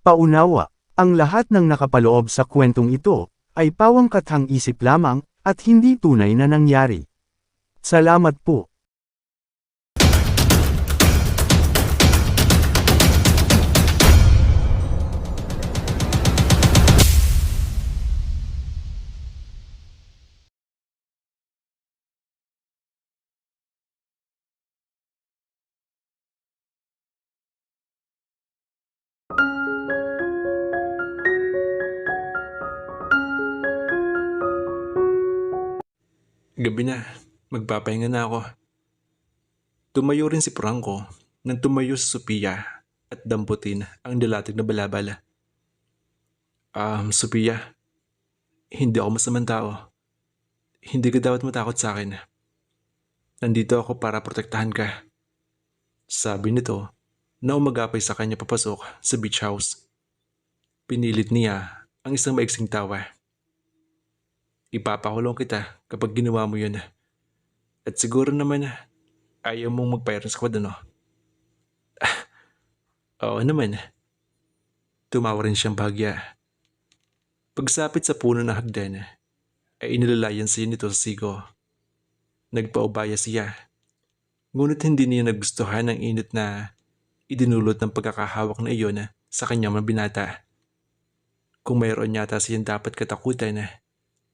Paunawa, ang lahat ng nakapaloob sa kwentong ito, ay pawangkathang isip lamang, at hindi tunay na nangyari. Salamat po. Gabi na, magpapahinga na ako. Tumayo rin si Franco nang tumayo si Sophia at damputin ang dalatig na balabala. Sophia, hindi ako masamang tao. Hindi ka dapat matakot sa akin. Nandito ako para protektahan ka. Sabi nito na umagapay sa kanya papasok sa beach house. Pinilit niya ang isang maiksing tawa. Ipapakulong kita kapag ginawa mo yun. At siguro naman ayaw mong magpa-iron squad ano? Oo naman. Tumawa rin siyang bahagya. Pagsapit sa puno ng hagdan, ay inilalayan siya nito sa sigo. Nagpaubaya siya. Ngunit hindi niya nagustuhan ang init na idinulot ng pagkakahawak na iyon sa kanyang mga binata. Kung mayroon yata siyang dapat katakutan,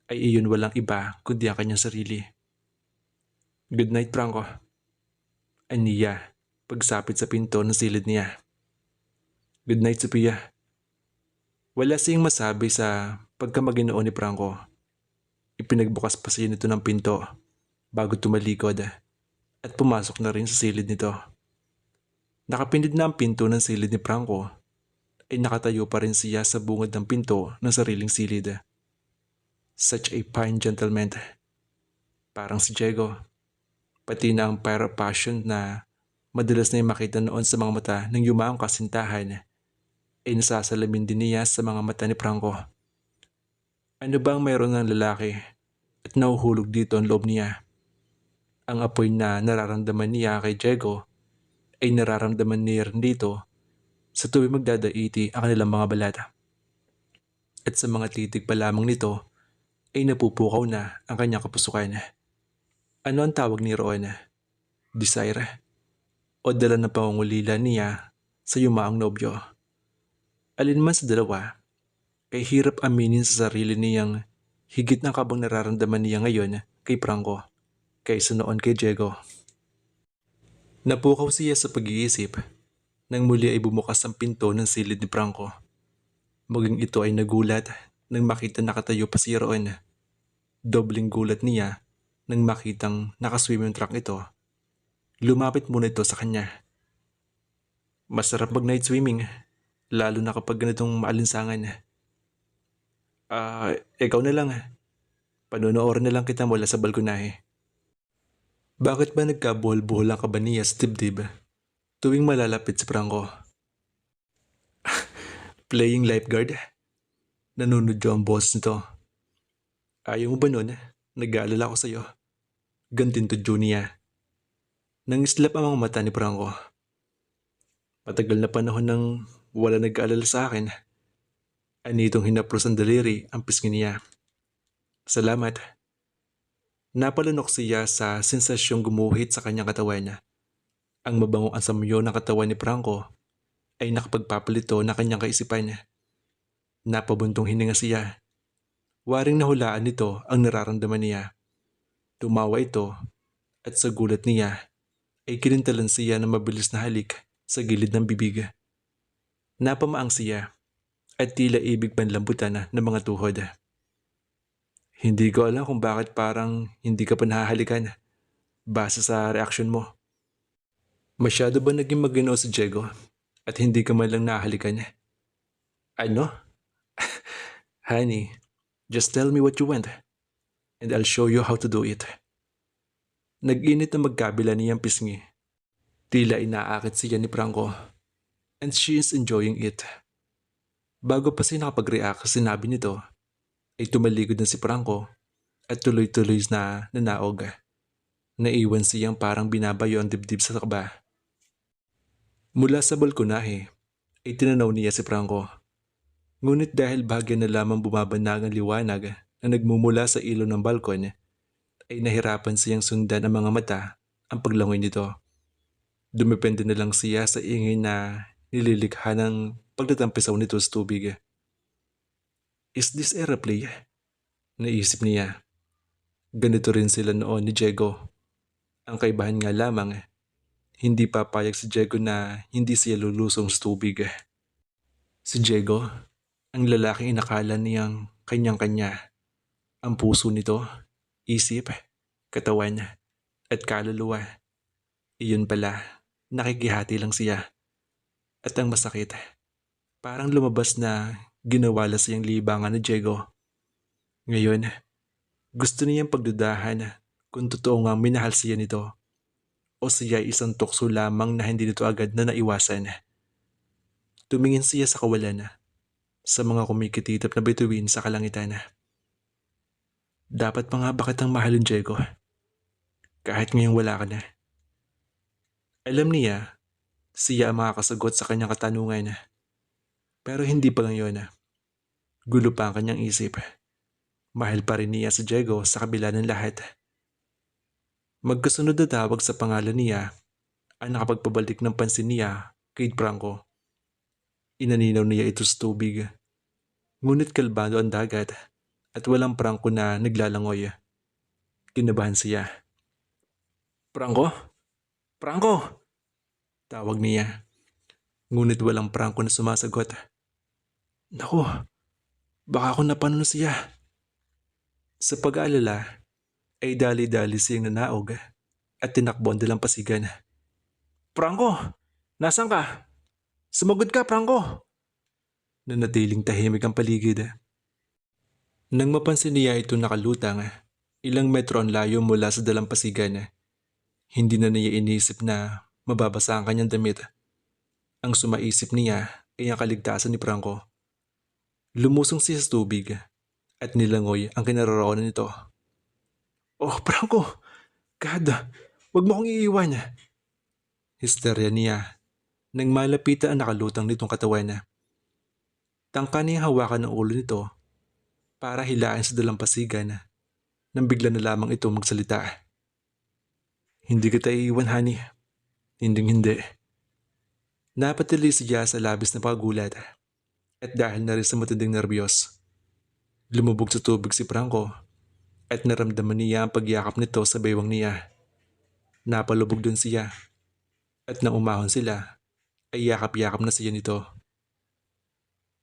ay iyon walang iba kundi ang kanyang sarili. Good night, Franco. Aniya, pagsapit sa pinto ng silid niya. Good night, Sophia. Wala siyang masabi sa pagkamaginoon ni Franco. Ipinagbukas pa siya nito ng pinto bago tumalikod at pumasok na rin sa silid nito. Nakapindid na ang pinto ng silid ni Franco ay nakatayo pa rin siya sa bungad ng pinto ng sariling silid. Such a fine gentleman. Parang si Diego. Pati na ang fire of passion na madalas na makita noon sa mga mata ng yumaong kasintahan ay nasasalamin din niya sa mga mata ni Franco. Ano bang mayroon ng lalaki at nahuhulog dito ang loob niya? Ang apoy na nararamdaman niya kay Diego ay nararamdaman niya rin dito sa tuwing magdadaiti ang kanilang mga balata. At sa mga titig pa lamang nito ay napupukaw na ang kanyang kapusukan. Ano ang tawag ni Rowan? Desire? O dala ng pangungulila niya sa yumaang nobyo? Alin man sa dalawa, kay hirap aminin sa sarili niyang higit na kabang nararamdaman niya ngayon kay Franco kaysa noon kay Diego. Napukaw siya sa pag-iisip nang muli ay bumukas ang pinto ng silid ni Franco. Maging ito ay nagulat nang makita nakatayo pa si Rowan. Dobling gulat niya nang makitang nakaswimming trunk ito. Lumapit muna ito sa kanya. Masarap mag night swimming, lalo na kapag ganitong maalinsangan. Ikaw na lang. Panonoorin na lang kita mula sa balkonahe. Bakit ba nagkabuhol-buhol ang kaba niya sa dibdib tuwing malalapit si Franco? Playing lifeguard? Nanunodyo ang boss nito. Ayaw mo ba nun? Nag-aalala ko sa'yo. Gantin to Junia. Nangislap ang mga mata ni Franco. Matagal na panahon nang wala nag-aalala sa akin. Anitong hinaplos ang daliri ang pisngi niya. Salamat. Napalunok siya sa sensasyong gumuhit sa kanyang katawan. Ang mabangong ansamyo ng katawan ni Franco ay nakapagpapalito na kanyang kaisipan. Napabuntong hininga siya. Waring nahulaan nito ang nararamdaman niya. Tumawa ito at sa gulat niya ay kinintalan siya ng mabilis na halik sa gilid ng bibig. Napamaang siya at tila ibig panlambutan ng mga tuhod. Hindi ko alam kung bakit parang hindi ka pa nahahalikan base sa reaksyon mo. Masyado ba naging maginoo si Diego at hindi ka man lang nahahalikan? Ano? Honey, just tell me what you want and I'll show you how to do it. Nag-init na magkabila niyang pisngi. Tila inaakit siya ni Franco and she is enjoying it. Bago pa siya nakapag-react sa sinabi nito, ay tumalikod na si Franco at tuloy-tuloy na nanaog. Naiwan siyang parang binabayo ang dibdib sa kaba. Mula sa balkonahe ay tinanaw niya si Franco Ngunit dahil bahagya na lamang bumabanag ang liwanag na nagmumula sa ilong ng balkon, ay nahirapan siyang sundan ang mga mata ang paglangoy nito. Dumepende na lang siya sa ingay na nililikha ng pagtatampisaw nito sa tubig. Is this a replay? Naisip niya. Ganito rin sila noon ni Diego. Ang kaibahan nga lamang, hindi papayag si Diego na hindi siya lulusong sa tubig. Si Diego, ang lalaking inakala niyang kanyang-kanya. Ang puso nito, isip, katawan, at kaluluwa. Iyon pala, nakikihati lang siya. At ang masakit, parang lumabas na ginawala siyang libangan ni Diego. Ngayon, gusto niyang pagdudahan kung totoo nga minahal siya nito o siya ay isang tukso lamang na hindi nito agad na naiwasan. Tumingin siya sa kawalan, sa mga kumikititap na bituin sa kalangitan. Dapat pa nga ba kitang mahalin, Diego? Kahit ngayong wala ka na. Alam niya, siya ang makakasagot sa kanyang katanungan. Pero hindi pa ngayon. Gulo pa ang kanyang isip. Mahal pa rin niya si Diego sa kabila ng lahat. Magkasunod na tawag sa pangalan niya ang nakapagpabalik ng pansin niya kay Franco. Inaninaw niya ito sa tubig. Ngunit kalbado ang dagat at walang Franco na naglalangoy. Kinabahan siya. Franco? Franco! Tawag niya. Ngunit walang Franco na sumasagot. Naku, baka ako napanon siya. Sa pag-aalala, ay dali-dali siyang nanaog at tinakbo ang dalampasigan. Franco! Nasaan ka? Sumagot ka, Franco! Nanatiling tahimik ang paligid. Nang mapansin niya ito nakalutang, ilang metro ang layo mula sa dalampasigan. Hindi na niya inisip na mababasa ang kanyang damit. Ang sumaisip niya ay ang kaligtasan ni Franco. Lumusong siya sa tubig at nilangoy ang kinaroroonan nito. Oh, Franco! God, wag mo akong iiwan. Histerya niya nang malapitan ang nakalutang nitong katawan. Tangka niyang hawakan ng ulo nito para hilain sa dalampasigan nang bigla na lamang ito magsalita. Hindi kita iiwan, honey. Hindi. Napatili siya sa labis na paggulat at dahil na rin sa matinding nerbiyos. Lumubog sa tubig si Franco at naramdaman niya ang pagyakap nito sa baywang niya. Napalubog dun siya at nang umahon sila ay yakap-yakap na siya nito.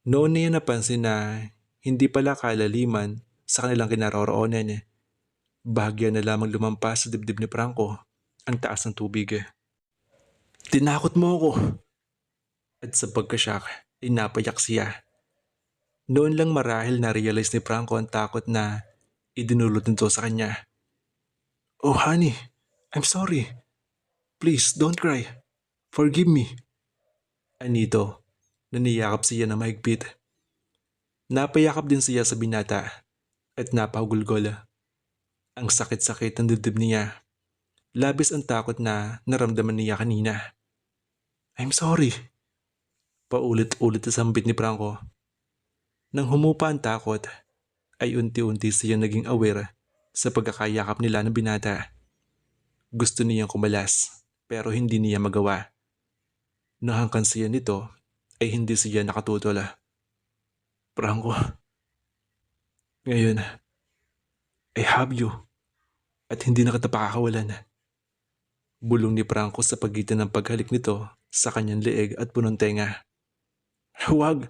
Noon niya napansin na hindi pala kalaliman sa kanilang kinaroroonan. Bahagya na lamang lumampas sa dibdib ni Franco ang taas ng tubig. Tinakot mo ako! At sa pagkasyak ay napayak siya. Noon lang marahil na-realize ni Franco ang takot na idinulot nito sa kanya. Oh honey, I'm sorry. Please don't cry. Forgive me. Anito, naniyakap siya na mahigpit. Napayakap din siya sa binata at napahugulgol. Ang sakit-sakit ng dibdib niya. Labis ang takot na naramdaman niya kanina. I'm sorry. Paulit-ulit na sambit ni Franco. Nang humupa ang takot, ay unti-unti siya naging aware sa pagkakayakap nila ng binata. Gusto niyang kumalas, pero hindi niya magawa. Nahangkan siya nito, ay hindi siya nakatutol. Franco, ngayon, I have you, at hindi na kita pakakawalan. Bulong ni Franco sa pagitan ng paghalik nito sa kanyang leeg at punong tenga. Huwag!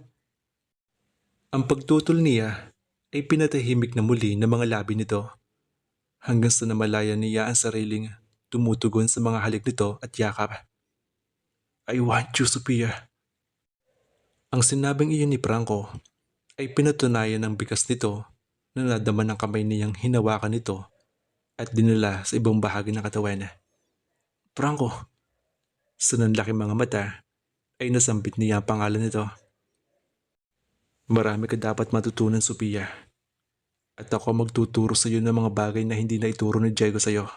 Ang pagtutol niya ay pinatahimik na muli ng mga labi nito hanggang sa namalayan niya ang sariling tumutugon sa mga halik nito at yakap. I want you, Sophia. Ang sinabing iyon ni Franco ay pinatunayan ng bigas nito na nadama ng kamay niyang hinawakan nito at dinala sa ibang bahagi ng katawan. Franco, sa nanlaking mga mata ay nasambit niya ang pangalan nito. Marami ka dapat matutunan, Sophia. At ako magtuturo sa iyo ng mga bagay na hindi na ituro ni Diego sa iyo.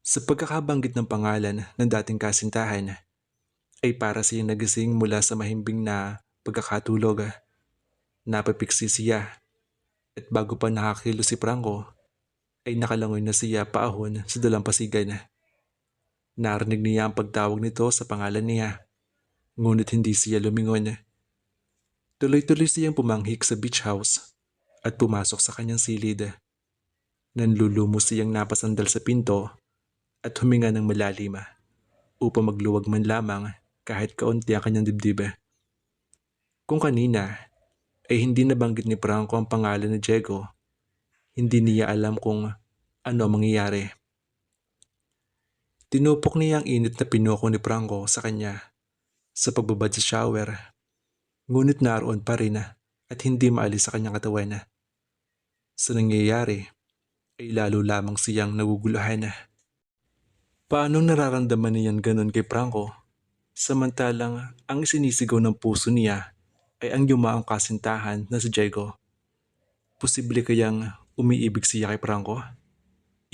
Sa pagkakabanggit ng pangalan ng dating kasintahan, ay para siyang nagising mula sa mahimbing na pagkakatulog Napapiksi siya at bago pa nakakilo si Franco ay nakalangoy na siya paahon sa dalampasigan. Narinig niya ang pagtawag nito sa pangalan niya, ngunit hindi siya lumingon. Tuloy-tuloy siyang pumanghik sa beach house at pumasok sa kanyang silid. Nanlulumo siyang napasandal sa pinto at huminga ng malalim upang magluwag man lamang kahit kaunti ang kanyang dibdib. Kung kanina ay hindi nabanggit ni Franco ang pangalan ni Diego, hindi niya alam kung ano ang mangyayari. Tinupok niya ang init na pinuko ni Franco sa kanya sa pagbabad sa shower, ngunit naroon pa rin at hindi maalis sa kanyang katawan. Sa nangyayari ay lalo lamang siyang naguguluhan. Paanong nararamdaman niyan ganon kay Franco, samantalang ang sinisigaw ng puso niya ay ang yumaong kasintahan na si Diego? Posible kayang umiibig siya kay Franco?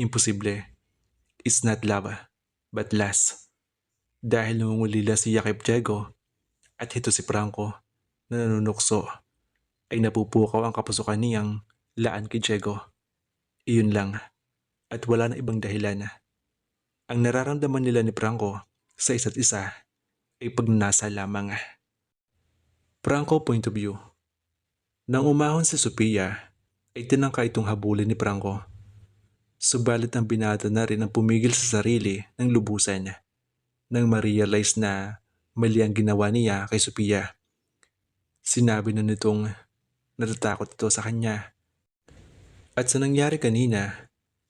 Imposible. It's not love, but lust. Dahil nangungulila siya kay Diego at ito si Franco na nanunukso, ay napupukaw ang kapasukan niyang laan kay Diego. Iyon lang at wala na ibang dahilan. Ang nararamdaman nila ni Franco sa isa't isa ay pagnanasa lamang. Franco point of view. Nang umahon si Sophia ay tinangka itong habulin ni Franco. Subalit ang binata na rin ang pumigil sa sarili ng lubusan nang ma-realize na mali ang ginawa niya kay Sophia. Sinabi na nitong natatakot ito sa kanya. At sa nangyari kanina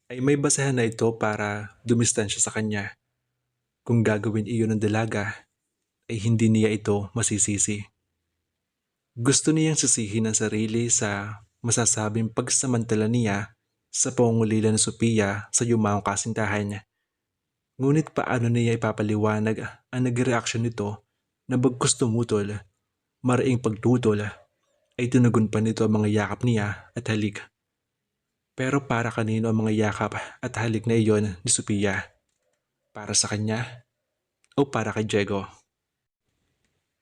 ay may basehan na ito para dumistansya sa kanya. Kung gagawin iyon ng dalaga ay hindi niya ito masisisi. Gusto niyang sisihin ang sarili sa masasabing pagsamantala niya sa pangungulila ni Sophia sa yumaong kasintahan. Ngunit paano niya ipapaliwanag ang nag-reaksyon nito na bagkus tumutol, maraing pagtutol, ay tunugon pa nito ang mga yakap niya at halik. Pero para kanino ang mga yakap at halik na iyon ni Sophia? Para sa kanya o para kay Diego?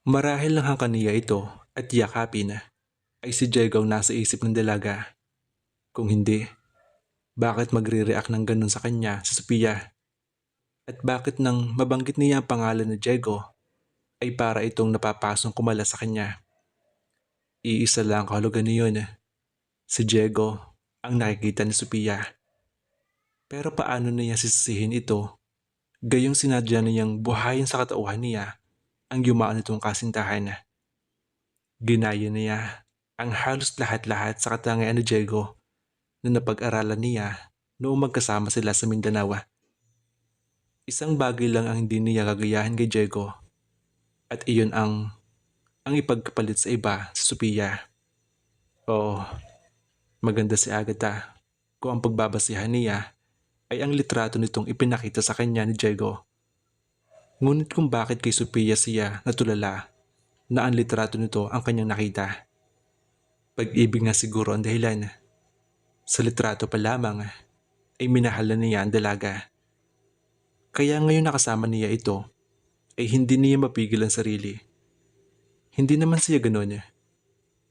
Marahil lang hangkan niya ito at yakapin ay si Diego ang nasa isip ng dalaga. Kung hindi, bakit magre-react ng ganun sa kanya si Sophia? At bakit nang mabanggit niya ang pangalan ni Diego ay para itong napapasong kumala sa kanya? Iisa lang ang kahulugan niyon. Si Diego ang nakikita ni Sophia. Pero paano niya sisisihin ito? Gayong sinadya niyang buhayin sa katauhan niya ang yumaan nitong kasintahan. Ginaya niya ang halos lahat-lahat sa katangian ni Diego na napag-aralan niya noong magkasama sila sa Mindanao. Isang bagay lang ang hindi niya gagayahin kay Diego at iyon ang ipagkapalit sa iba sa Sophia. Oo, maganda si Agatha kung ang pagbabasihan niya ay ang litrato nitong ipinakita sa kanya ni Diego. Ngunit kung bakit kay Sophia siya natulala na ang litrato nito ang kanyang nakita? Pag-ibig nga siguro ang dahilan. Sa litrato pa lamang ay minahal na niya ang dalaga. Kaya ngayon nakasama niya ito ay hindi niya mapigil ang sarili. Hindi naman siya ganun.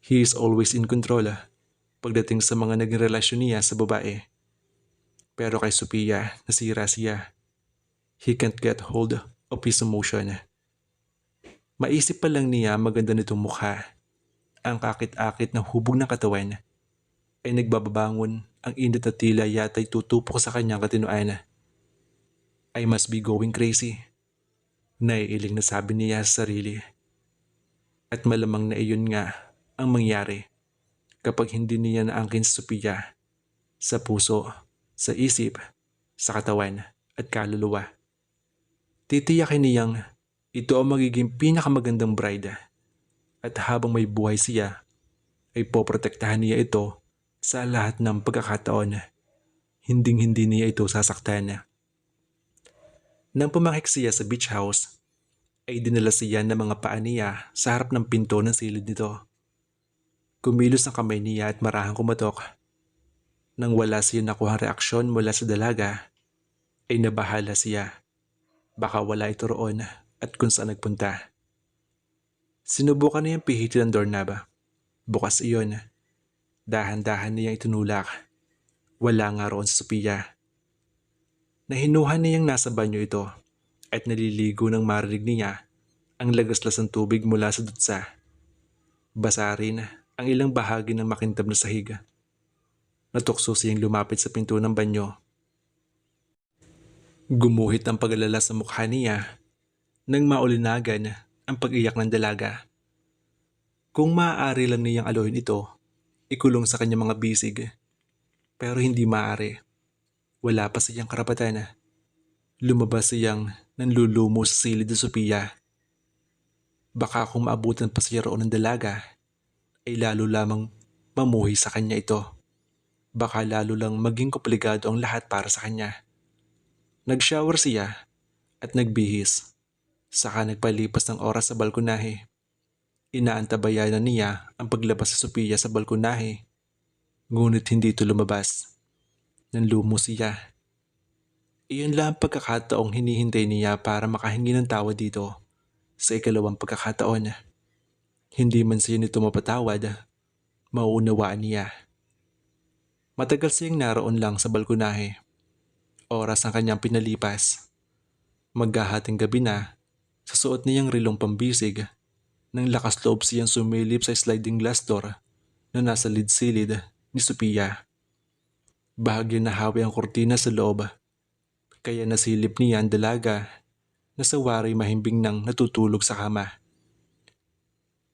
He is always in control pagdating sa mga naging relasyon niya sa babae. Pero kay Sophia nasira siya. He can't get hold of his emotion. Maisip pa lang niya maganda nitong mukha. Ang kakit-akit ng hubog ng katawan ay nagbababangon ang init na tila yata'y tutupok sa kanyang katinoan. I must be going crazy. Naiiling na sabi niya sa sarili. At malamang na iyon nga ang mangyari kapag hindi niya naangkin si Sophia sa puso, sa isip, sa katawan at kaluluwa. Titiyakin niyang ito ang magiging pinakamagandang bride at habang may buhay siya ay poprotektahan niya ito sa lahat ng pagkakataon. Hinding-hindi niya ito sasaktan. Nang pumanghik siya sa beach house, ay dinala siya ng mga paa niya sa harap ng pinto ng silid nito. Kumilos ang kamay niya at marahang kumatok. Nang wala siya nakuhang reaksyon mula sa dalaga, ay nabahala siya. Baka wala ito roon at kung saan nagpunta. Sinubukan niyang pihitin ang doorknob. Bukas iyon. Dahan-dahan niyang itinulak. Wala nga roon si Sophia. Nahinuhan niyang nasa banyo ito at naliligo nang marinig niya ang lagaslas ng tubig mula sa dutsa. Basa rin ang ilang bahagi ng makintab na sahig. Natukso siyang lumapit sa pinto ng banyo. Gumuhit ang pag-alala sa mukha niya nang maulinagan ang pag-iyak ng dalaga. Kung maaari lang niyang aluhin ito, ikulong sa kanyang mga bisig. Pero hindi maaari. Wala pa siyang karapatan. Lumabas siyang nanlulumo sa silid ni Sophia. Baka kung maabutan pa siya roon ng dalaga, ay lalo lamang mamuhi sa kanya ito. Baka lalo lang maging komplikado ang lahat para sa kanya. Nag-shower siya at nagbihis. Saka nagpalipas ng oras sa balkonahe. Inaantabayan na niya ang paglabas sa Sophia sa balkonahe. Ngunit hindi ito lumabas. Nanlumo siya. Iyon lang ang pagkakataong hinihintay niya para makahingi ng tawad dito. Sa ikalawang pagkakataon, hindi man siya nito mapatawad, mauunawaan niya. Matagal siyang naroon lang sa balkonahe. Oras ang kanyang pinalipas. Maghahating gabi na, sa suot niyang rilong pambisig, nang lakas loob siyang sumilip sa sliding glass door na nasa lid-silid ni Sophia. Bahagya nahawi ang kurtina sa loob, kaya nasilip niya ang dalaga na sa wari mahimbing nang natutulog sa kama.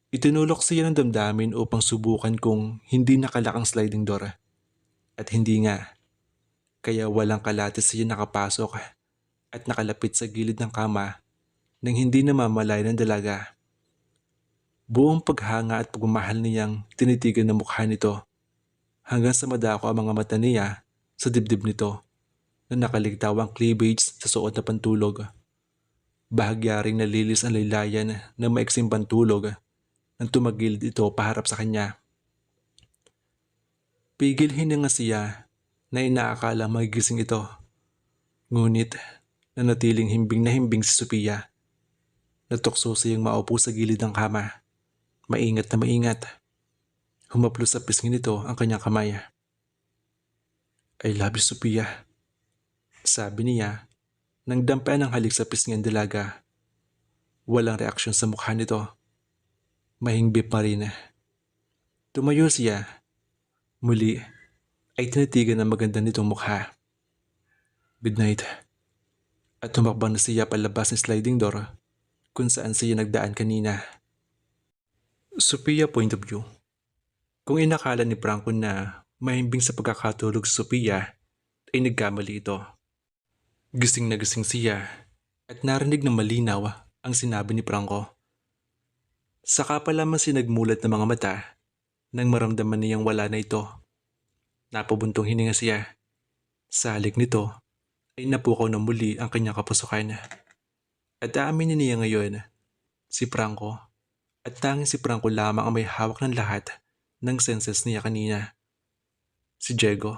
Itinulok siya ng damdamin upang subukan kung hindi nakalak ang sliding door. At hindi nga, kaya walang kalatis siya nakapasok at nakalapit sa gilid ng kama nang hindi namamalay ng dalaga. Buong paghanga at pagmamahal niyang tinitigan ng mukha nito hanggang sa madako ang mga mata niya sa dibdib nito na nakaligtaw ang cleavage sa suot na pantulog. Bahagya ring nalilis ang laylayan ng maiksing pantulog nang tumagilid ito paharap sa kanya. Pigil hininga siya na inaakala magigising ito. Ngunit nanatiling himbing na himbing si Sophia. Natukso siyang maupo sa gilid ng kama. Maingat na maingat. Humaplos sa pisngi nito ang kanyang kamay. I love you, Sophia. Sabi niya nang dampayan ang halik sa pisngi ng dalaga. Walang reaksyon sa mukha nito. Mahingbip pa rin. Tumayo siya. Muli ay tinitigan ang maganda nitong mukha. Good night. At tumakbang na siya palabas ng sliding door kung saan siya nagdaan kanina. Sophia point of view. Kung inakala ni Franco na mahimbing sa pagkakatulog si Sophia, ay nagkamali ito. Gising na gising siya at narinig ng malinaw ang sinabi ni Franco. Saka pa lamang siya nagmulat ng mga mata nang maramdaman niyang wala na ito. Napabuntong hininga siya. Sa halik nito ay napukaw na muli ang kanyang kapusukan. At aaminin niya ngayon, si Franco, at tanging si Franco lamang ang may hawak ng lahat ng senses niya kanina. Si Diego,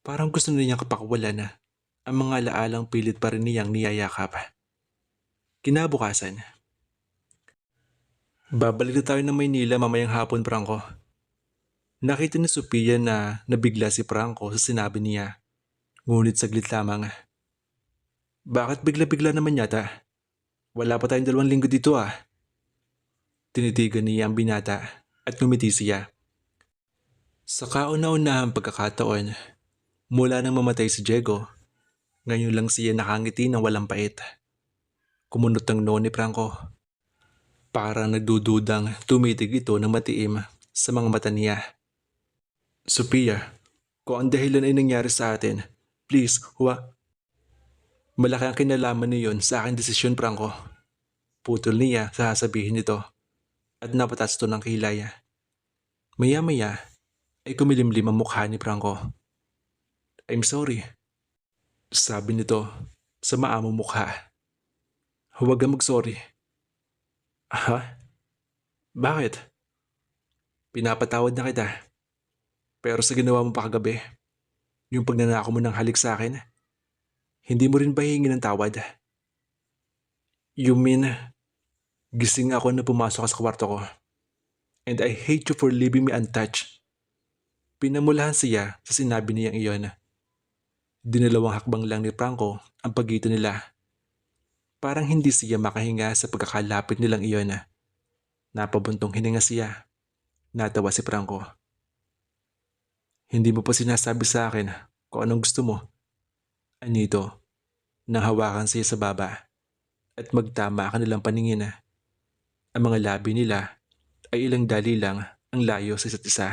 parang gusto na niyang kapakawalan ang mga alaalang pilit pa rin niyang niyayakap. Kinabukasan. Babalik na tayo ng Maynila mamayang hapon, Franco. Nakita ni Sophia na nabigla si Franco sa sinabi niya. Ngunit saglit lamang. Bakit bigla-bigla naman yata? Wala pa tayong 2 linggo dito ah. Tinitigan niya ang binata at ngumiti siya. Sa kauna-unahang pagkakataon, mula nang mamatay si Diego, ngayon lang siya nakangiti ng walang pait. Kumunot ang noo ni Franco. Parang nagdududang tumitig ito ng matiim sa mga mata niya. Sophia, kung ang dahilan ay nangyari sa atin, please, malaki ang kinalaman niyon sa aking desisyon, Franco. Putol niya sa sasabihin nito at napatas ito ng kilay. Maya-maya ay kumilimlim ang mukha ni Franco. I'm sorry, sabi nito sa maamong mukha. Huwag kang mag-sorry. Ha? Bakit? Pinapatawad na kita. Pero sa ginawa mo pa kagabi, yung pagnanako mo ng halik sa akin, hindi mo rin ba hihingi ng tawad? You mean, gising ako na pumasok ka sa kwarto ko And I hate you for leaving me untouched. Pinamulahan siya sa sinabi niyang iyon. Dinalawang hakbang lang ni Franco ang pagitan nila. Parang hindi siya makahinga sa pagkakalapit nilang iyon. Napabuntong hininga siya. Natawa si Franco. Hindi mo pa sinasabi sa akin kung anong gusto mo. Anito, nang hawakan siya sa baba at magtama ka nilang paningin. Ang mga labi nila ay ilang dali lang ang layo sa isa't isa.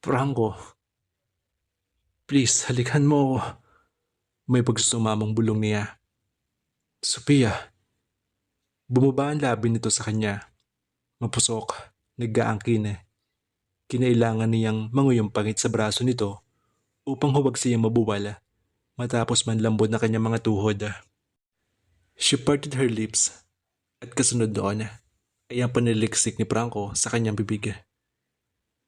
Franco, please halikan mo ako. May pagsusumamang bulong niya. Sophia. Bumaba ang labi nito sa kanya. Mapusok, nag-aangkin. Kinailangan niyang manguyong pangit sa braso nito upang huwag siyang mabuwal matapos manlambot na kanyang mga tuhod. She parted her lips at kasunod doon ay ang paniliksik ni Franco sa kanyang bibig.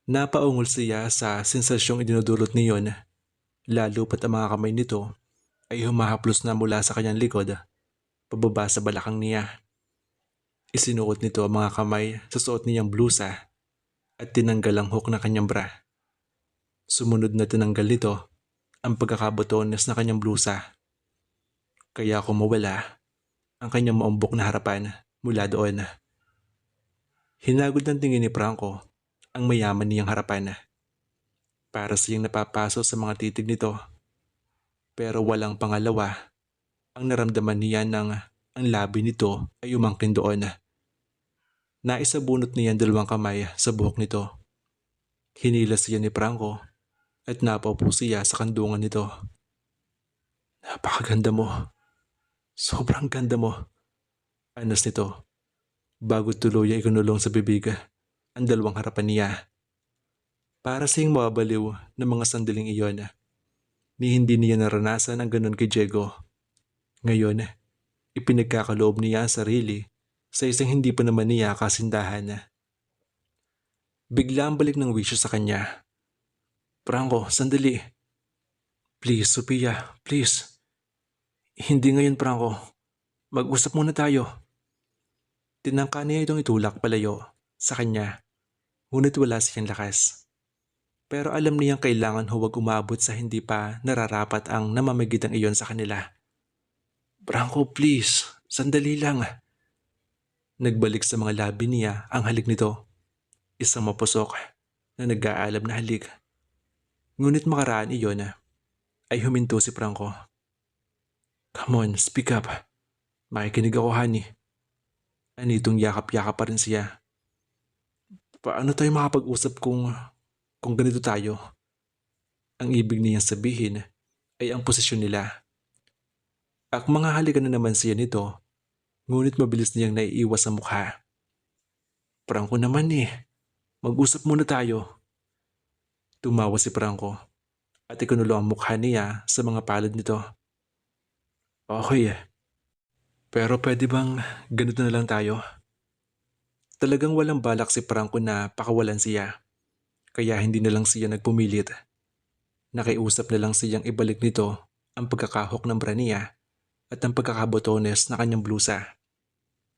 Napaungol siya sa sensasyong idinudulot niyon, lalo pat ang mga kamay nito ay humahaplos na mula sa kanyang likod, pababa sa balakang niya. Isinuot nito ang mga kamay sa suot niyang blusa at tinanggal ang hook na kanyang bra. Sumunod na tinanggal nito ang pagkakabotones na kanyang blusa. Kaya kumawala ang kanyang maumbok na harapan mula doon. Hinagod ng tingin ni Franco ang mayaman niyang harapan. Para siyang napapaso sa mga titig nito. Pero walang pangalawa ang naramdaman niya nang ang labi nito ay umangkin doon. Naisabunot niya ang dalawang kamay sa buhok nito. Hinila siya ni Franco at napaupo siya sa kandungan nito. Napakaganda mo. Sobrang ganda mo. Anas nito. Bago tuloy ay ikunulong sa bibig ang dalawang harapan niya. Para siyang mababaliw ng mga sandaling iyon. Ni hindi niya naranasan ang ganun kay Diego. Ngayon, ipinagkakaloob niya ang sarili sa isang hindi pa naman niya kasindahan. Bigla ang balik ng wisyo sa kanya. Franco, sandali. Please, Sophia, please. Hindi ngayon, Franco. Mag-usap muna tayo. Tinangka niya itong itulak palayo sa kanya, ngunit wala siyang lakas. Pero alam niyang kailangan huwag umabot sa hindi pa nararapat ang namamagitang iyon sa kanila. Franco, please, sandali lang. Nagbalik sa mga labi niya ang halik nito. Isang mapusok na nag-aalab na halik. Ngunit makaraan iyon ay huminto si Franco. Come on, speak up. Makikinig ako, honey. Anitong yakap-yakap pa rin siya. Paano tayo makapag-usap kung ganito tayo? Ang ibig niyang sabihin ay ang posisyon nila. At mga halikan na naman siya nito, ngunit mabilis niyang naiiwas sa mukha. Franco naman mag-usap muna tayo. Tumawa si Franco at ikunulo ang mukha niya sa mga palad nito. Okay, pero pwede bang ganito na lang tayo? Talagang walang balak si Franco na pakawalan siya, kaya hindi na lang siya nagpumilit. Nakiusap na lang siyang ibalik nito ang pagkakahok ng bra niya at ang pagkakabotones na kanyang blusa.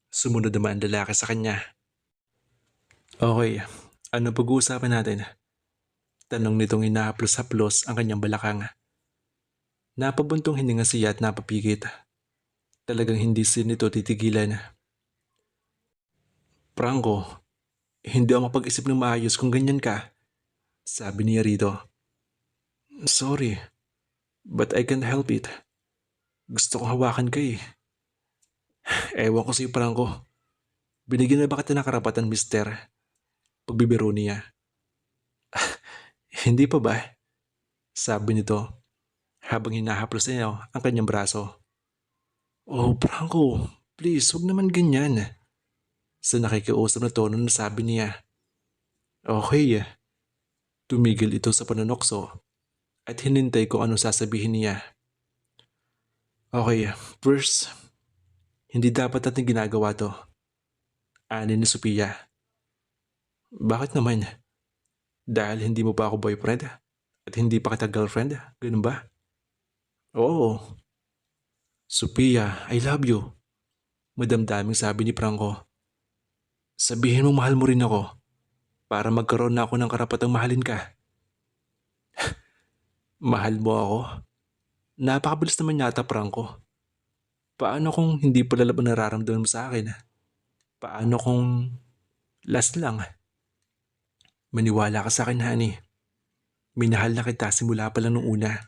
Sumunod naman ang lalaki sa kanya. Okay, ano pag-uusapan natin? Tanong nitong inahaplos-haplos ang kanyang balakang. Napabuntong hininga siya at napapikit. Talagang hindi siya nito titigilan. Franco, hindi ako mapag-isip ng maayos kung ganyan ka, sabi niya rito. Sorry, but I can't help it. Gusto kong hawakan ka Ewan ko sa'yo, Franco. Binigyan na ba kita ng karapatan, mister? Pagbibiro niya. Hindi pa ba? Sabi nito habang hinahaplos niya ang kanyang braso. Oh, Franco, please, huwag naman ganyan. Sa nakikiusap na tono na sabi niya. Okay. Tumigil ito sa panunokso at hinintay ko ano sasabihin niya. Okay, first, hindi dapat natin ginagawa to. Ani ni Sophia. Bakit naman? Dahil hindi mo pa ako boyfriend at hindi pa kita girlfriend, ganun ba? Oo. Sophia, I love you. Madamdaming sabi ni Franco. Sabihin mo mahal mo rin ako para magkaroon na ako ng karapatang mahalin ka. Mahal mo ako? Napakabilis naman yata, Franco. Paano kung hindi pala laban nararamdaman mo sa akin? Paano kung last lang? Maniwala ka sa akin, honey. Minahal na kita simula pa lang nung una.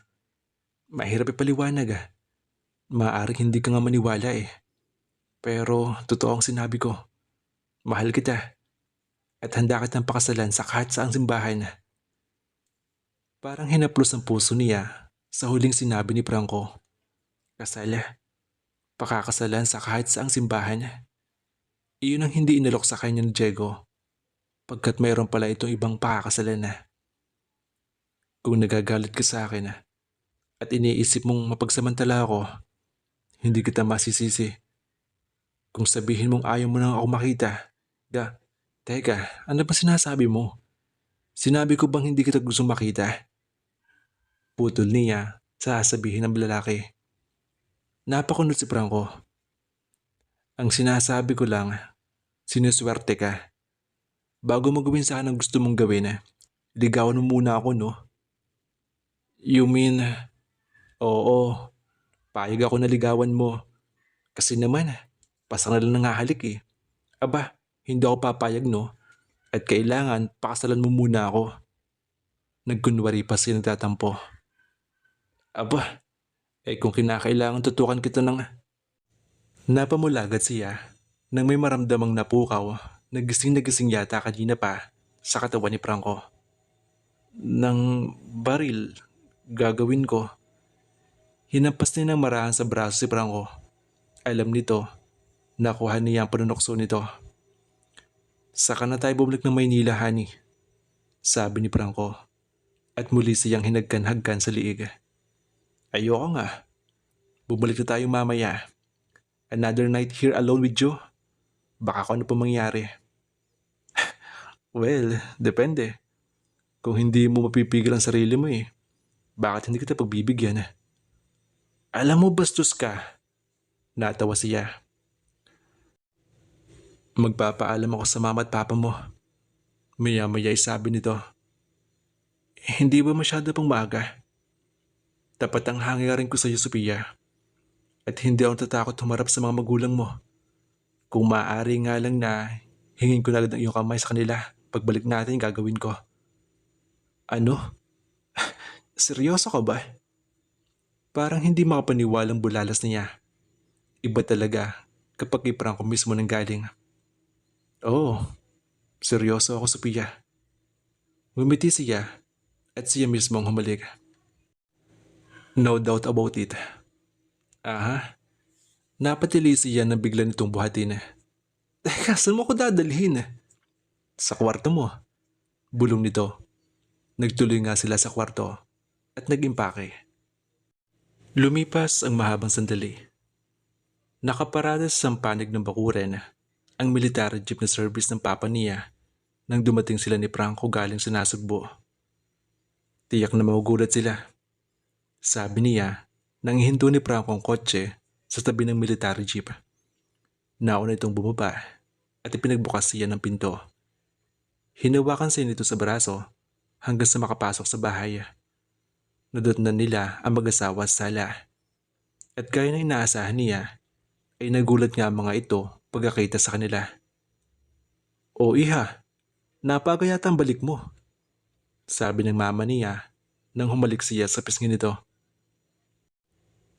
Mahirap ipaliwanag ah. Maaaring hindi ka nga maniwala eh. Pero totoo ang sinabi ko. Mahal kita. At handa kitang pakasalan sa kahit saang simbahan. Parang hinaplos ang puso niya sa huling sinabi ni Franco. Kasal. Pakakasalan sa kahit saang simbahan. Iyon ang hindi inalok sa kanya ni Diego. Pagkat mayroon pala itong ibang pakakasalan na. Kung nagagalit ka sa akin at iniisip mong mapagsamantala ako, hindi kita masisisi. Kung sabihin mong ayaw mo nang ako makita, teka, ano ba sinasabi mo? Sinabi ko bang hindi kita gusto makita? Putol niya sa sasabihin ng lalaki. Napakunot si Franco. Ang sinasabi ko lang, sinuswerte ka. Bago mo gawin sa akin ang gusto mong gawin, ligawan mo muna ako, no? You mean, oo, payag ako na ligawan mo. Kasi naman, pasang na lang nangahalik eh. Aba, hindi ako papayag, no? At kailangan pakasalan mo muna ako. Nagkunwari pa siya nagtatampo. Aba, kung kinakailangan tutukan kita ng... Napamulagat siya nang may maramdamang napukaw na gising yata kanina pa sa katawan ni Franco. Nang baril, gagawin ko. Hinampas niya ng marahan sa braso si Franco. Alam nito, nakuha niya ang panunokso nito. Saka na tayo bumalik ng Maynila, honey, sabi ni Franco. At muli siyang hinagkan-hagkan sa liig. Ayoko nga. Bumalik na tayo mamaya. Another night here alone with you? Baka kung ano pa mangyari. Well, depende. Kung hindi mo mapipigil ang sarili mo eh, bakit hindi kita pagbibigyan? Alam mo, bastos ka. Natawa siya. Magpapaalam ako sa mama at papa mo. Maya-maya sabi nito. Hindi ba masyado pang maaga? Tapat ang hangarin ko sa iyo, Sophia. At hindi ako tatakot humarap sa mga magulang mo. Kung maaari nga lang na hingin ko na agad ang iyong kamay sa kanila. Pagbalik natin, gagawin ko. Ano? Seryoso ka ba? Parang hindi makapaniwalang bulalas niya. Iba talaga kapag kay Franco mismo nang galing. Oo, seryoso ako, Sophia. Ngumiti siya at siya mismo ang humalik. No doubt about it. Aha, napatili siya na bigla nitong buhatin. Teka, saan mo ko dadalhin? Sa kwarto mo. Bulong nito. Nagtuloy nga sila sa kwarto at nag-impake. Lumipas ang mahabang sandali. Nakaparada sa panig ng bakuran ang military jeep na service ng papa niya nang dumating sila ni Franco galing sa Nasugbo. Tiyak na magugulat sila. Sabi niya nang ihinto ni Franco ang kotse sa tabi ng military jeep. Nauna itong bumaba at ipinagbukas siya ng pinto. Hinawakan siya nito sa braso hanggang sa makapasok sa bahay. Nadatnan nila ang mag-asawa sa sala. At gaya na inaasahan niya, ay nagulat nga ang mga ito pagkakita sa kanila. O iha, napaga yata ang balik mo, sabi ng mama niya nang humalik siya sa pisngi nito.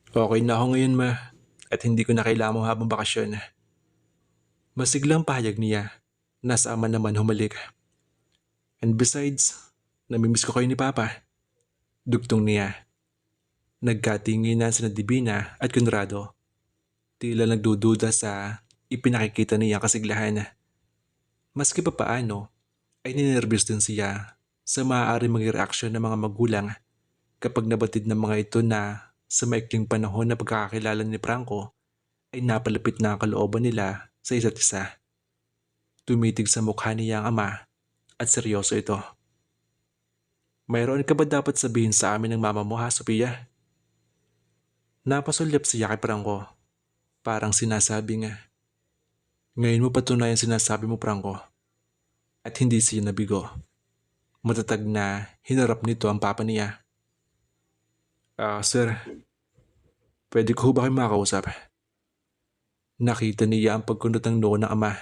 Okay na ako ngayon, ma, at hindi ko na kailangan mo habang bakasyon. Masiglang pahayag niya, nasa ama naman humalik. And besides, namimiss ko kayo ni Papa. Dugtong niya. Nagkatinginan sina Divina at Conrado. Tila nagdududa sa ipinakikita niya kasiglahan. Maski pa paano, ay ninervyos din siya sa maaaring maging reaksyon ng mga magulang kapag nabatid ng mga ito na sa maikling panahon na pagkakakilala ni Franco ay napalapit na ang kalooban nila sa isa't isa. Tumitig sa mukha niya ang ama at seryoso ito. Mayroon ka ba dapat sabihin sa amin ng mama mo, ha, Sophia? Napasulyap siya kay Franco. Parang sinasabi nga, Ngayon mo patunayan sinasabi mo, Franco, at hindi siya nabigo. Matatag na hinarap nito ang papa niya. Sir, pwede ko ba kayo makausap? Nakita niya ang pagkunot ng noo ng ama.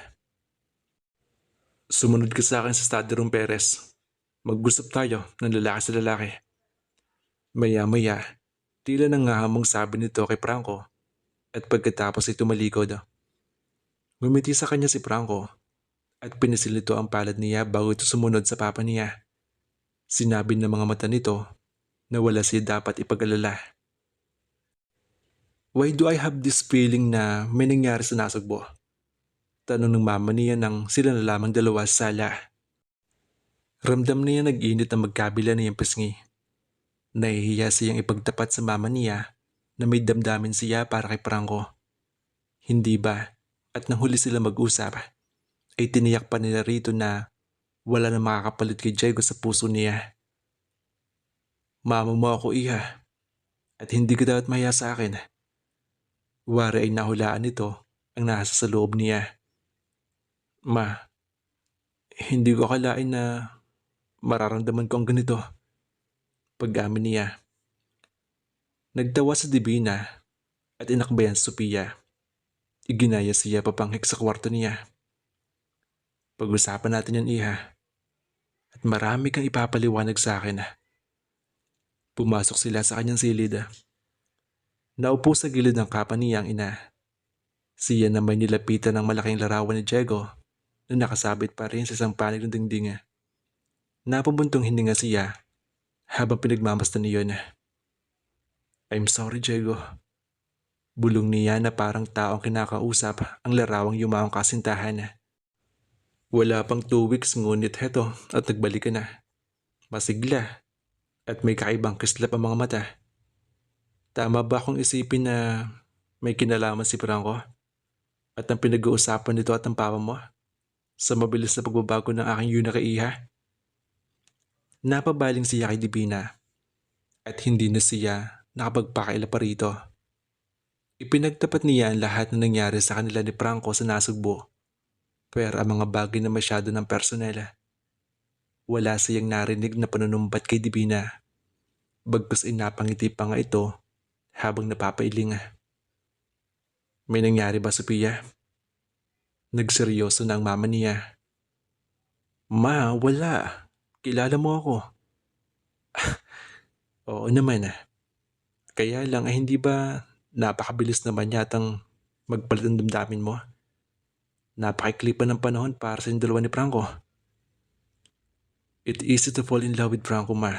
Sumunod ka sa akin sa study room, Perez. Mag-usap tayo ng lalaki sa lalaki. Maya-maya, tila nangahamong sabi nito kay Franco at pagkatapos ay tumalikod. Ngumiti sa kanya si Franco at pinisil nito ang palad niya bago ito sumunod sa papa niya. Sinabi ng mga mata nito na wala siya dapat ipag-alala. Why do I have this feeling na may nangyari sa Nasugbo? Tanong ng mama niya nang sila na lamang dalawa sa sala. Ramdam niya nag-init ang magkabila niyang pisngi. Nahihiya siyang ipagtapat sa mama niya na may damdamin siya para kay Franco. Hindi ba? At nang huli sila mag-usap, ay tiniyak pa nila rito na wala na makakapalit kay Diego sa puso niya. Mama mo ako, iha, at hindi ka dapat mahiya sa akin. Wari ay nahulaan nito ang nasa sa loob niya. Ma, hindi ko akalain na mararamdaman ko ang ganito. Pag-amin niya. Nagtawa sa Divina at inakbayan si Sophia. Iginaya siya papanghik sa kwarto niya. Pag-usapan natin yan, iha. At marami kang ipapaliwanag sa akin. Pumasok sila sa kanyang silid. Naupo sa gilid ng kapa niya ang ina. Siya na may nilapitan ng malaking larawan ni Diego na nakasabit pa rin sa isang panig ng dingding. Napabuntong hininga siya habang pinagmamasdan niyon. I'm sorry, Diego. Bulong niya na parang taong kinakausap ang larawang yumaong kasintahan. Wala pang 2 weeks ngunit heto at nagbalik ka na. Masigla at may kakaibang kislap ang mga mata. Tama ba akong isipin na may kinalaman si Franco at ang pinag-uusapan nito at ang papa mo sa mabilis na pagbabago ng aking yuna kay iha? Napabaling siya kay Divina at hindi na siya nakapagpakaila pa rito. Ipinagtapat niya ang lahat na nangyari sa kanila ni Franco sa Nasugbo, pero ang mga bagay na masyado ng personel. Wala siyang narinig na panunumbat kay Divina, bagkus ay napangiti pa nga ito habang napapailing. May nangyari ba, Sophia? Nagseryoso na ang mama niya. Ma, wala. Kilala mo ako. Oo naman. Kaya lang ay hindi ba napakabilis naman yatang magpalit ang damdamin mo? Napakiklipan ng panahon para sa dalawa ni Franco. It's easy to fall in love with Franco, ma.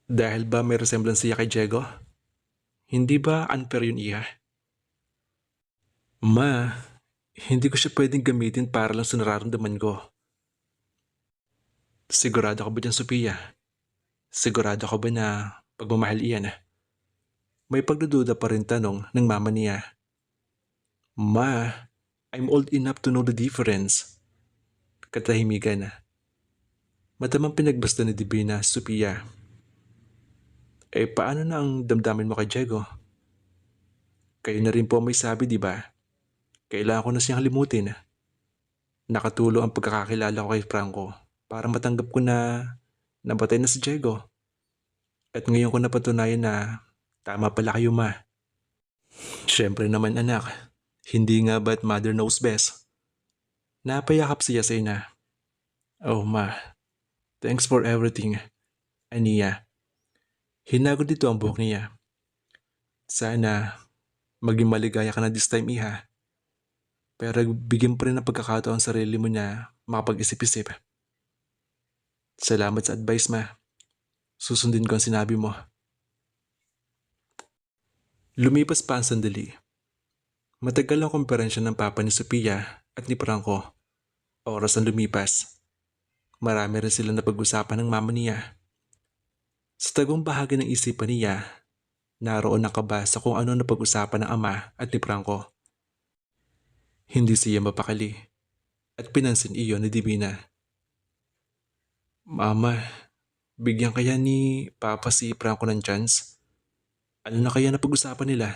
Dahil ba may resemblance siya kay Diego? Hindi ba unfair yun, iha? Ma, hindi ko siya pwedeng gamitin para lang sa nararamdaman ko. Sigurado ka ba dyan, Sophia? Sigurado ka ba na pagmamahal iyan? May pagdududa pa rin tanong ng mama niya. Ma, I'm old enough to know the difference. Katahimikan. Matamang pinagbasta ni Divina, Sophia. Paano na ang damdamin mo kay Diego? Kayo na rin po may sabi, di ba? Kailangan ko na siyang limutin. Nakatulong ang pagkakakilala ko kay Franco para matanggap ko na nabatay na si Diego. At ngayon ko napatunayan na tama pala kayo, ma. Siyempre naman, anak. Hindi nga ba't mother knows best? Napayakap siya sa ina. Oh, ma. Thanks for everything. Aniya. Hinagod dito ang buhok niya. Sana maging maligaya ka na this time, iha. Pero bigyan pa rin ng pagkakataon sa sarili mo na makapag-isip-isip. Salamat sa advice, ma. Susundin ko ang sinabi mo. Lumipas pa ang sandali. Matagal ang komperensya ng papa ni Sophia at ni Franco. Oras ang lumipas. Marami rin sila napag-usapan ng mama niya. Sa tagong bahagi ng isipan niya, naroon nakaba sa kung ano napag-usapan ng ama at ni Franco. Hindi siya mapakali at pinansin iyon ni Divina. Mama, bigyan kaya ni Papa si Franco ng chance? Ano na kaya napag-usapan nila?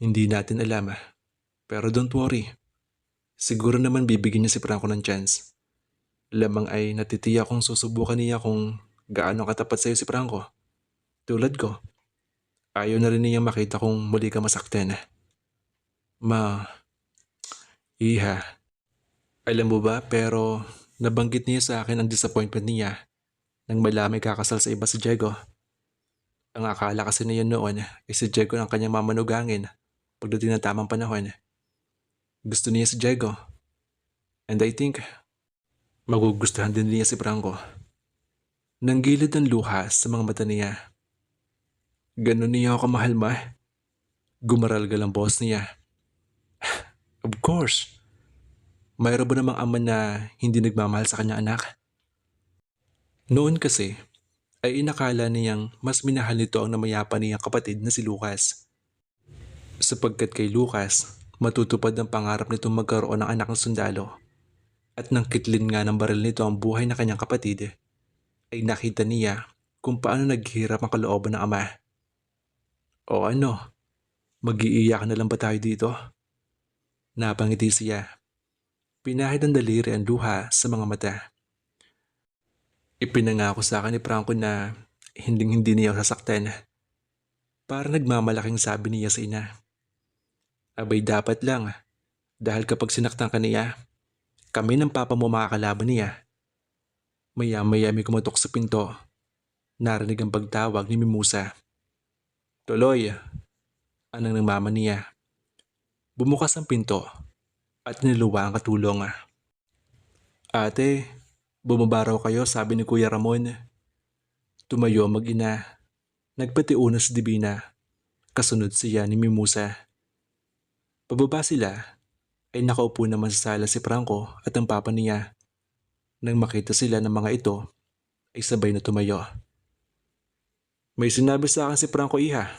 Hindi natin alam, Pero don't worry, siguro naman bibigyan niya si Franco ng chance. Lamang ay natitiya kung susubukan niya kung gaano katapat sa'yo si Franco. Tulad ko, ayaw na rin niya makita kung muli ka masaktan. Ma, iha, alam mo ba pero nabanggit niya sa akin ang disappointment niya nang malaman kakasal sa iba si Diego. Ang akala kasi niya noon ay si Diego ang kanyang mamanugangin pagdating ng tamang panahon. Gusto niya si Diego and I think magugustuhan din niya si Franco. Nanggilid ang luha sa mga mata niya. Ganon niya ako kamahal, ma. Gumaralgal ang boss niya. Of course. Mayroon ba namang ama na hindi nagmamahal sa kanyang anak? Noon kasi ay inakala niyang mas minahal nito ang namayapa niyang kapatid na si Lucas. Sapagkat kay Lucas, matutupad ang pangarap nitong magkaroon ng anak ng sundalo. At nang kitlin nga ng baril nito ang buhay ng kanyang kapatid, ay nakita niya kung paano naghihirap ang kalooban ng ama. O ano, mag-iiyak na lang ba tayo dito? Napangiti siya. Pinahid ng daliri ang luha sa mga mata. Ipinangako sa akin ni Franco na hindi niya sasaktan. Para nagmamalaking sabi niya sa ina. Abay dapat lang, dahil kapag sinaktan ka niya, kami ng papa mo makakalaban niya. Maya-maya may kumatok sa pinto. Narinig ang pagtawag ni Mimosa. Tuloy, anang ng mama niya. Bumukas ang pinto at niluwa ang katulong. Ate, bumaba raw kayo, sabi ni Kuya Ramon. Tumayo ang mag-ina. Nagpatiuna si Divina. Kasunod siya ni Mimosa. Pababa sila, ay nakaupo naman sa sala si Franco at ang papa niya. Nang makita sila ng mga ito, ay sabay na tumayo. May sinabi sa akin si Franco, iha.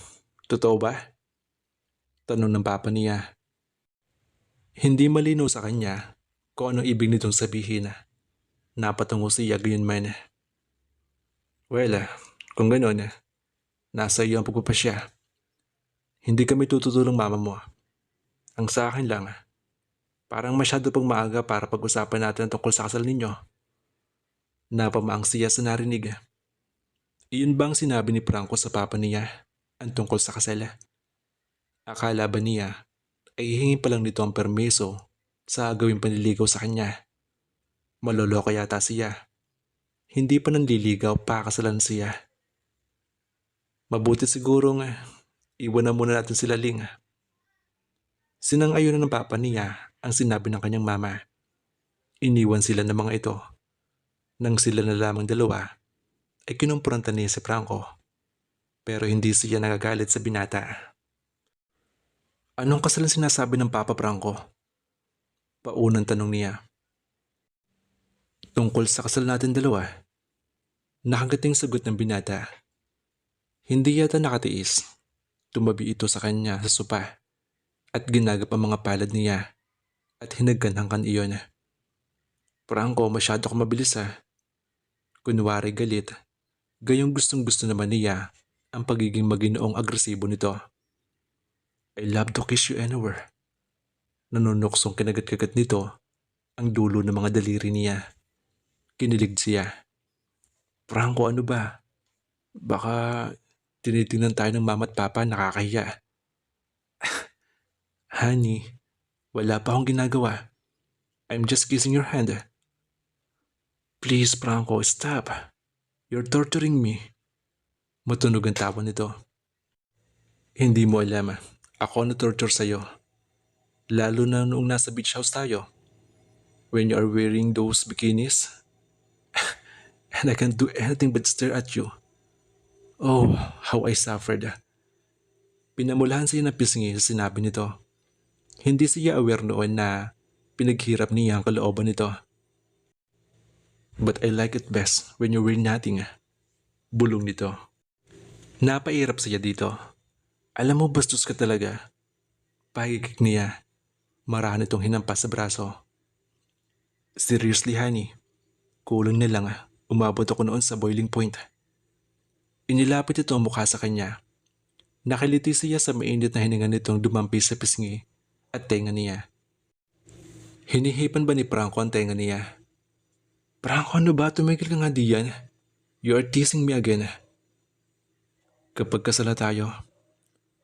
Totoo ba? Tanong ng papa niya. Hindi malinaw sa kanya kung anong ibig nitong sabihin. Napatungo siya gayon man. Well, kung ganon, nasa iyo ang pagpapasya. Hindi kami tutulong mama mo. Ang sa akin lang, parang masyado pang maaga para pag-usapan natin tungkol sa kasal ninyo. Napamaang siya sa narinig. Iyon bang sinabi ni Franco sa papa niya ang tungkol sa kasal? Akala ba niya ay hihingi pa lang nito ang permiso sa gawing panliligaw sa kanya? Maloloko yata siya. Hindi pa nanliligaw, pakasalan siya. Mabuti sigurong iwan na muna natin sila, Ling. Sinang-ayon na ng papa niya ang sinabi ng kanyang mama. Iniwan sila ng mga ito. Nang sila na lamang dalawa, ay kinumpronta niya si Franco. Pero hindi siya nagagalit sa binata. Anong kasal ang sinasabi ng Papa Franco? Paunang tanong niya. Tungkol sa kasal natin dalawa. Nakagating sagot ng binata. Hindi yata nakatiis. Tumabi ito sa kanya sa sopa at ginagap ang mga palad niya at hinagkanhangkan iyon. Franco, masyado ka mabilis Kunwari galit, gayong gustong gusto naman niya ang pagiging maginoong agresibo nito. I love to kiss you anywhere. Nanunuksong kinagat-kagat nito ang dulo ng mga daliri niya. Kinilig siya. Franco, ano ba? Baka tinitingnan tayo ng mama at papa, nakakahiya. Honey, wala pa akong ginagawa. I'm just kissing your hand. Please, Franco, stop. You're torturing me. Matunog ang tawa nito. Hindi mo alam, ako na-torture sa'yo. Lalo na noong nasa beach house tayo. When you are wearing those bikinis. And I can't do anything but stare at you. Oh, how I suffered. Pinamulahan siya ng pisngi sa sinabi nito. Hindi siya aware noon na pinaghirap niya ang kalooban nito. But I like it best when you wear nothing. Bulong nito. Napairap siya dito. Alam mo, bastos ka talaga. Pahigik niya. Marahan itong hinampas sa braso. Seriously, honey. Kulang na lang umabot ako noon sa boiling point. Inilapit ito ang mukha sa kanya. Nakiliti siya sa mainit na hininga nitong dumampi sa pisngi at tenga niya. Hinihipan ba ni Franco ang tenga niya? Franco, ano ba? Tumigil ka nga diyan. You are teasing me again. Kapag kasala tayo,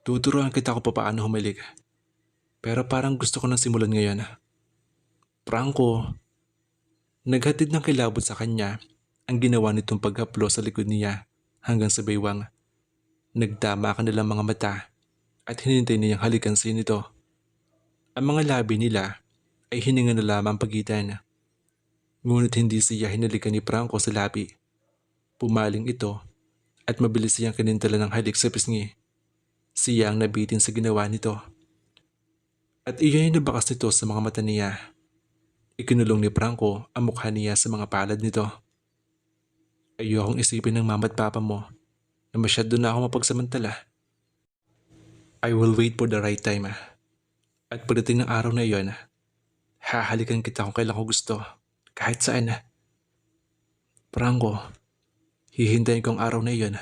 tuturuan kita kung paano humilig. Pero parang gusto ko nang simulan ngayon. Franco, naghatid ng kilabot sa kanya ang ginawa nitong paghaplo sa likod niya hanggang sa baywang. Nagtama ang kanilang mga mata at hinintay niyang halikan si nito. Ang mga labi nila ay hininga na lamang pagitan. Ngunit hindi siya hinalikan ni Franco sa labi. Pumaling ito at mabilis siyang kinintala ng halik sa pisngi. Siya ang nabitin sa ginawa nito. At iyon ay nabakas nito sa mga mata niya. Ikinulong ni Franco ang mukha niya sa mga palad nito. Ayokong isipin ng mama at papa mo na masyado na ako mapagsamantala. I will wait for the right time. At pagdating ng araw na iyon, hahalikan kita kung kailan ko gusto. Kahit saan. Franco, hihintayin ko ang araw na iyon.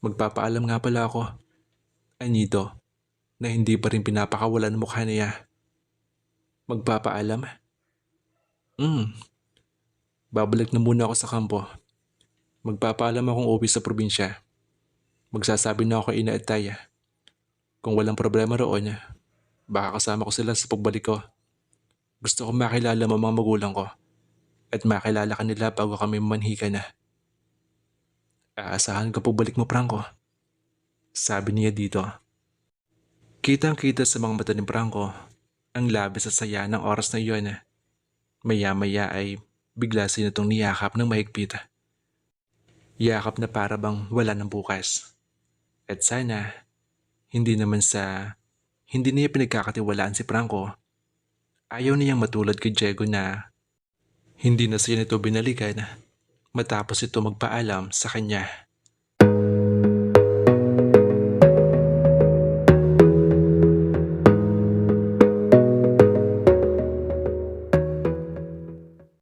Magpapaalam nga pala ako. Anito, na hindi pa rin pinapakawalan ng mukha niya. Magpapaalam? Babalik na muna ako sa kampo. Magpapaalam akong uwi sa probinsya. Magsasabi na ako kay Ina at Taya. Kung walang problema roon, baka kasama ko sila sa pagbalik ko. Gusto ko makilala mo mga magulang ko at makilala ka nila bago kami manhika na. Aasahan ka pagbalik mo, Franco. Sabi niya dito. Kitang-kita sa mga mata ni Franco ang labis at saya ng oras na iyon. Maya-maya ay bigla sinitong niyakap ng mahigpit. Yakap na para bang wala ng bukas. At sana, hindi niya pinagkakatiwalaan si Franco. Ayaw niyang matulad kay Diego na hindi na siya nito binalikan matapos ito magpaalam sa kanya.